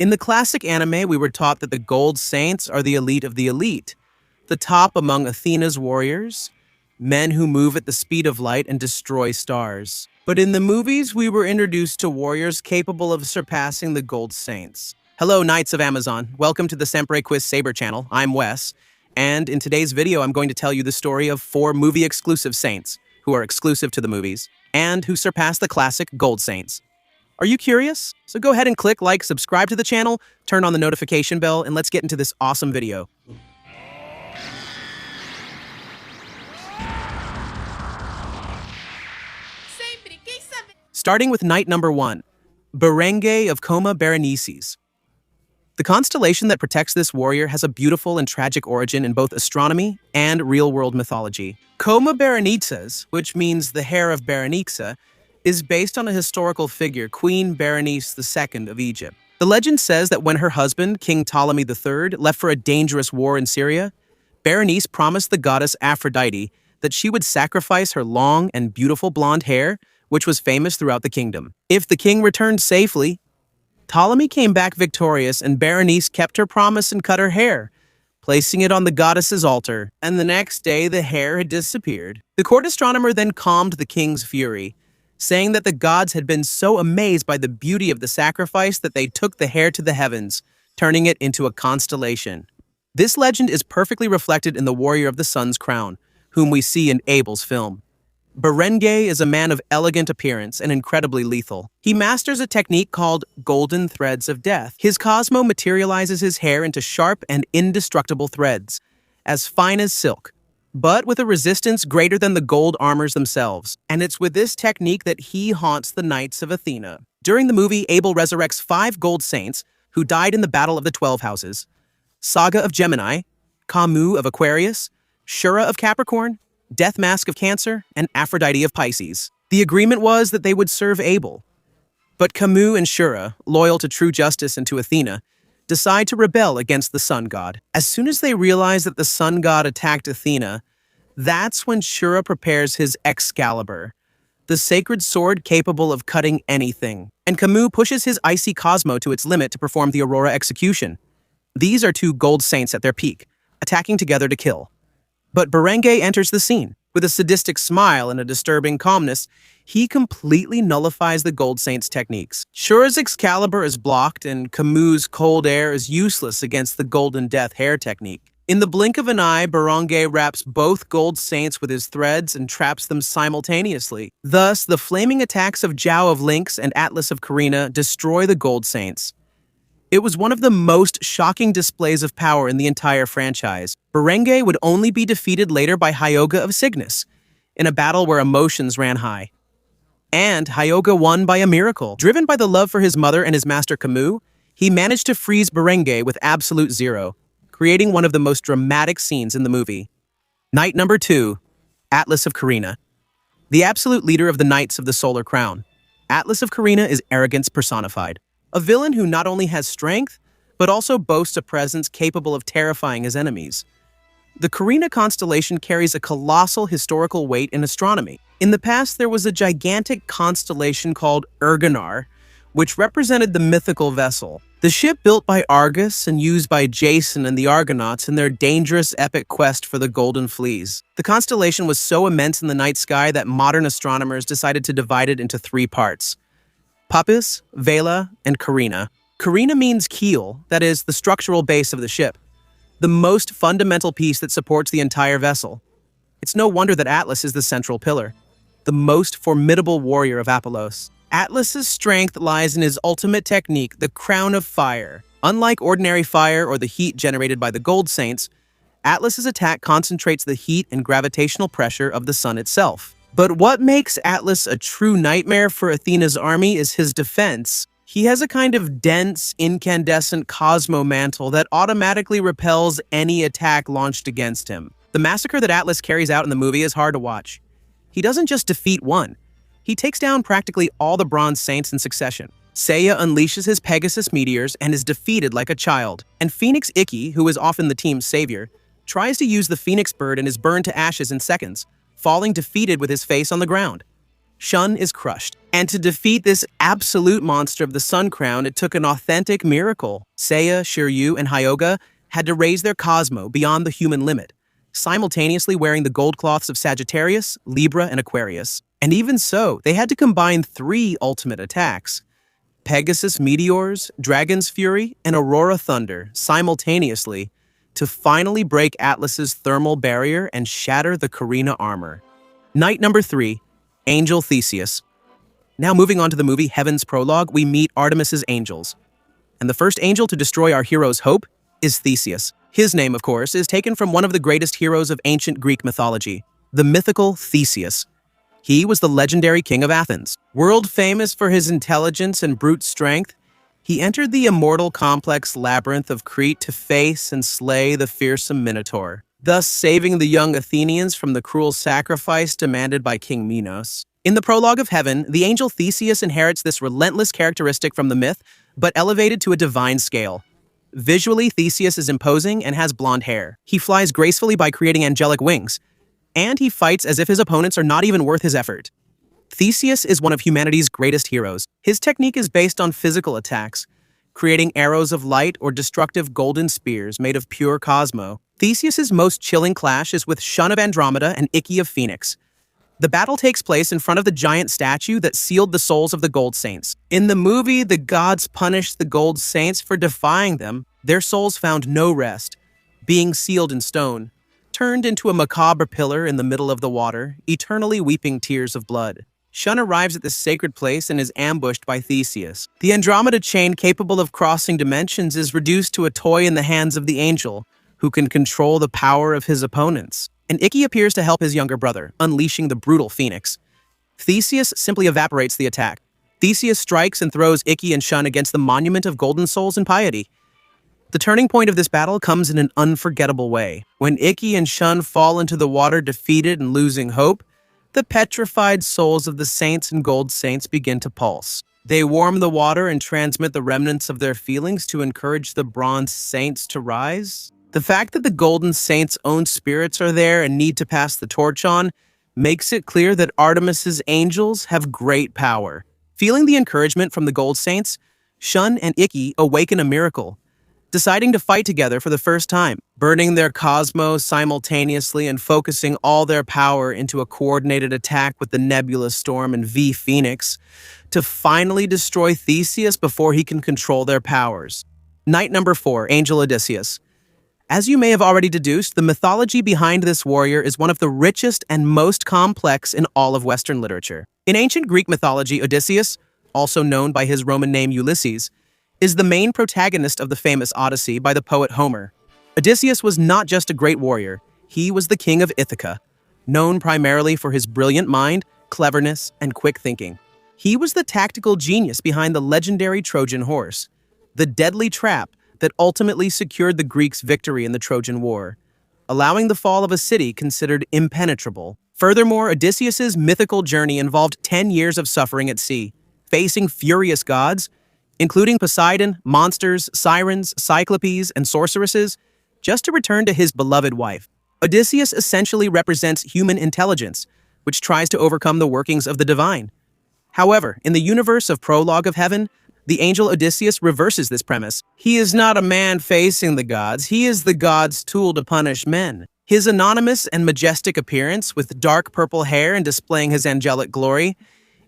In the classic anime, we were taught that the Gold Saints are the elite of the elite, the top among Athena's warriors, men who move at the speed of light and destroy stars. But in the movies, we were introduced to warriors capable of surpassing the Gold Saints. Hello, Knights of Amazon. Welcome to the Sempre Quiz Saber channel. I'm Wes, and in today's video, I'm going to tell you the story of 4 movie-exclusive saints who are exclusive to the movies and who surpass the classic Gold Saints. Are you curious? So go ahead and click like, subscribe to the channel, turn on the notification bell, and let's get into this awesome video. Starting with knight number 1, Berengue of Coma, Berenices. The constellation that protects this warrior has a beautiful and tragic origin in both astronomy and real-world mythology. Coma Berenices, which means the hair of Berenice, is based on a historical figure, Queen Berenice II of Egypt. The legend says that when her husband, King Ptolemy III, left for a dangerous war in Syria, Berenice promised the goddess Aphrodite that she would sacrifice her long and beautiful blonde hair, which was famous throughout the kingdom. If the king returned safely, Ptolemy came back victorious and Berenice kept her promise and cut her hair, placing it on the goddess's altar, and the next day the hair had disappeared. The court astronomer then calmed the king's fury, saying that the gods had been so amazed by the beauty of the sacrifice that they took the hair to the heavens, turning it into a constellation. This legend is perfectly reflected in the Warrior of the Sun's crown, whom we see in Abel's film. Berengue is a man of elegant appearance and incredibly lethal. He masters a technique called golden threads of death. His Cosmo materializes his hair into sharp and indestructible threads, as fine as silk, but with a resistance greater than the gold armors themselves. And it's with this technique that he haunts the Knights of Athena. During the movie, Abel resurrects 5 gold saints who died in the Battle of the 12 Houses: Saga of Gemini, Coma of Aquarius, Shura of Capricorn, Death Mask of Cancer, and Aphrodite of Pisces. The agreement was that they would serve Abel. But Coma and Shura, loyal to true justice and to Athena, decide to rebel against the sun god. As soon as they realize that the sun god attacked Athena, that's when Shura prepares his Excalibur, the sacred sword capable of cutting anything. And Coma pushes his icy Cosmo to its limit to perform the Aurora execution. These are 2 gold saints at their peak, attacking together to kill. But Berengue enters the scene. With a sadistic smile and a disturbing calmness, he completely nullifies the Gold Saint's techniques. Shura's Excalibur is blocked, and Coma's cold air is useless against the Golden Death hair technique. In the blink of an eye, Berengue wraps both Gold Saints with his threads and traps them simultaneously. Thus, the flaming attacks of Jow of Lynx and Atlas of Carina destroy the Gold Saints. It was one of the most shocking displays of power in the entire franchise. Berengue would only be defeated later by Hyoga of Cygnus, in a battle where emotions ran high. And Hyoga won by a miracle. Driven by the love for his mother and his master Coma, he managed to freeze Berengue with absolute zero, creating one of the most dramatic scenes in the movie. Knight number 2, Atlas of Carina. The absolute leader of the Knights of the Solar Crown, Atlas of Carina is arrogance personified. A villain who not only has strength, but also boasts a presence capable of terrifying his enemies. The Carina constellation carries a colossal historical weight in astronomy. In the past, there was a gigantic constellation called Urganar, which represented the mythical vessel. The ship built by Argus and used by Jason and the Argonauts in their dangerous epic quest for the Golden Fleece. The constellation was so immense in the night sky that modern astronomers decided to divide it into 3 parts: Puppis, Vela, and Carina. Carina means keel, that is, the structural base of the ship, the most fundamental piece that supports the entire vessel. It's no wonder that Atlas is the central pillar, the most formidable warrior of Apollos. Atlas's strength lies in his ultimate technique, the Crown of Fire. Unlike ordinary fire or the heat generated by the Gold Saints, Atlas's attack concentrates the heat and gravitational pressure of the sun itself. But what makes Atlas a true nightmare for Athena's army is his defense. He has a kind of dense, incandescent Cosmo mantle that automatically repels any attack launched against him. The massacre that Atlas carries out in the movie is hard to watch. He doesn't just defeat one. He takes down practically all the Bronze Saints in succession. Seiya unleashes his Pegasus meteors and is defeated like a child. And Phoenix Ikki, who is often the team's savior, tries to use the Phoenix bird and is burned to ashes in seconds, falling defeated with his face on the ground. Shun is crushed. And to defeat this absolute monster of the Sun Crown, it took an authentic miracle. Seiya, Shiryu, and Hyoga had to raise their Cosmo beyond the human limit, simultaneously wearing the gold cloths of Sagittarius, Libra, and Aquarius. And even so, they had to combine 3 ultimate attacks: Pegasus Meteors, Dragon's Fury, and Aurora Thunder simultaneously to finally break Atlas's thermal barrier and shatter the Carina armor. Night number 3, Angel Theseus. Now moving on to the movie Heaven's Prologue, we meet Artemis's angels. And the first angel to destroy our hero's hope is Theseus. His name, of course, is taken from one of the greatest heroes of ancient Greek mythology, the mythical Theseus. He was the legendary king of Athens. World famous for his intelligence and brute strength, he entered the immortal complex labyrinth of Crete to face and slay the fearsome Minotaur, thus saving the young Athenians from the cruel sacrifice demanded by King Minos. In the prologue of Heaven, the angel Theseus inherits this relentless characteristic from the myth, but elevated to a divine scale. Visually, Theseus is imposing and has blonde hair. He flies gracefully by creating angelic wings, and he fights as if his opponents are not even worth his effort. Theseus is one of humanity's greatest heroes. His technique is based on physical attacks, creating arrows of light or destructive golden spears made of pure cosmo. Theseus's most chilling clash is with Shun of Andromeda and Icky of Phoenix. The battle takes place in front of the giant statue that sealed the souls of the Gold Saints. In the movie, the gods punished the Gold Saints for defying them. Their souls found no rest, being sealed in stone, turned into a macabre pillar in the middle of the water, eternally weeping tears of blood. Shun arrives at this sacred place and is ambushed by Theseus. The Andromeda chain, capable of crossing dimensions, is reduced to a toy in the hands of the angel, who can control the power of his opponents. And Icky appears to help his younger brother, unleashing the brutal Phoenix. Theseus simply evaporates the attack. Theseus strikes and throws Icky and Shun against the monument of golden souls and piety. The turning point of this battle comes in an unforgettable way. When Icky and Shun fall into the water defeated and losing hope, the petrified souls of the saints and gold saints begin to pulse. They warm the water and transmit the remnants of their feelings to encourage the bronze saints to rise. The fact that the golden saints' own spirits are there and need to pass the torch on makes it clear that Artemis's angels have great power. Feeling the encouragement from the gold saints, Shun and Icky awaken a miracle, deciding to fight together for the first time, burning their cosmos simultaneously and focusing all their power into a coordinated attack with the Nebula Storm and V Phoenix to finally destroy Theseus before he can control their powers. Night number 4, Angel Odysseus. As you may have already deduced, the mythology behind this warrior is one of the richest and most complex in all of Western literature. In ancient Greek mythology, Odysseus, also known by his Roman name Ulysses, is the main protagonist of the famous Odyssey by the poet Homer. Odysseus was not just a great warrior, he was the king of Ithaca, known primarily for his brilliant mind, cleverness, and quick thinking. He was the tactical genius behind the legendary Trojan horse, the deadly trap that ultimately secured the Greeks' victory in the Trojan War, allowing the fall of a city considered impenetrable. Furthermore, Odysseus's mythical journey involved 10 years of suffering at sea, facing furious gods, including Poseidon, monsters, sirens, cyclopes, and sorceresses, just to return to his beloved wife. Odysseus essentially represents human intelligence, which tries to overcome the workings of the divine. However, in the universe of Prologue of Heaven, the angel Odysseus reverses this premise. He is not a man facing the gods, he is the gods' tool to punish men. His anonymous and majestic appearance, with dark purple hair and displaying his angelic glory,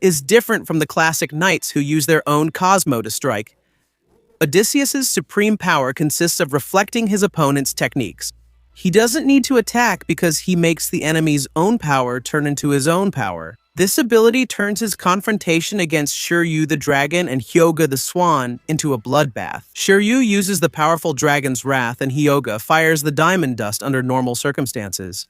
is different from the classic knights who use their own cosmo to strike. Odysseus's supreme power consists of reflecting his opponent's techniques. He doesn't need to attack because he makes the enemy's own power turn into his own power. This ability turns his confrontation against Shiryu the dragon and Hyoga the swan into a bloodbath. Shiryu uses the powerful dragon's wrath and Hyoga fires the diamond dust under normal circumstances.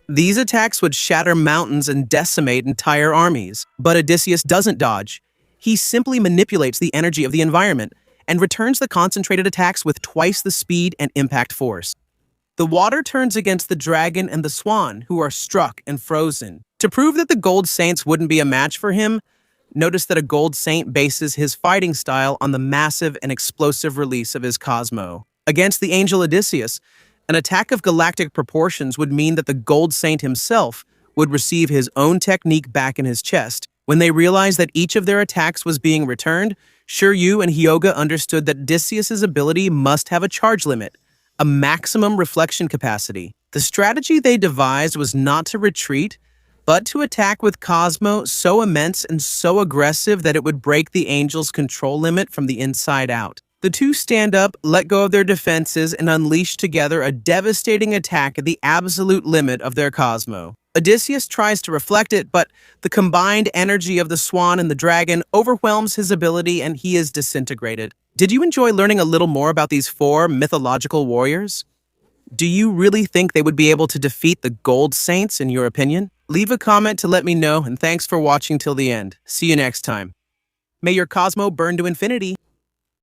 These attacks would shatter mountains and decimate entire armies. But Odysseus doesn't dodge. He simply manipulates the energy of the environment and returns the concentrated attacks with twice the speed and impact force. The water turns against the dragon and the swan, who are struck and frozen. To prove that the Gold Saints wouldn't be a match for him, notice that a Gold Saint bases his fighting style on the massive and explosive release of his Cosmo. Against the angel Odysseus, an attack of galactic proportions would mean that the Gold Saint himself would receive his own technique back in his chest. When they realized that each of their attacks was being returned, Shiryu and Hyoga understood that Odysseus's ability must have a charge limit, a maximum reflection capacity. The strategy they devised was not to retreat, but to attack with Cosmo so immense and so aggressive that it would break the angel's control limit from the inside out. The two stand up, let go of their defenses, and unleash together a devastating attack at the absolute limit of their Cosmo. Odysseus tries to reflect it, but the combined energy of the swan and the dragon overwhelms his ability and he is disintegrated. Did you enjoy learning a little more about these four mythological warriors? Do you really think they would be able to defeat the Gold Saints, in your opinion? Leave a comment to let me know, and thanks for watching till the end. See you next time. May your Cosmo burn to infinity.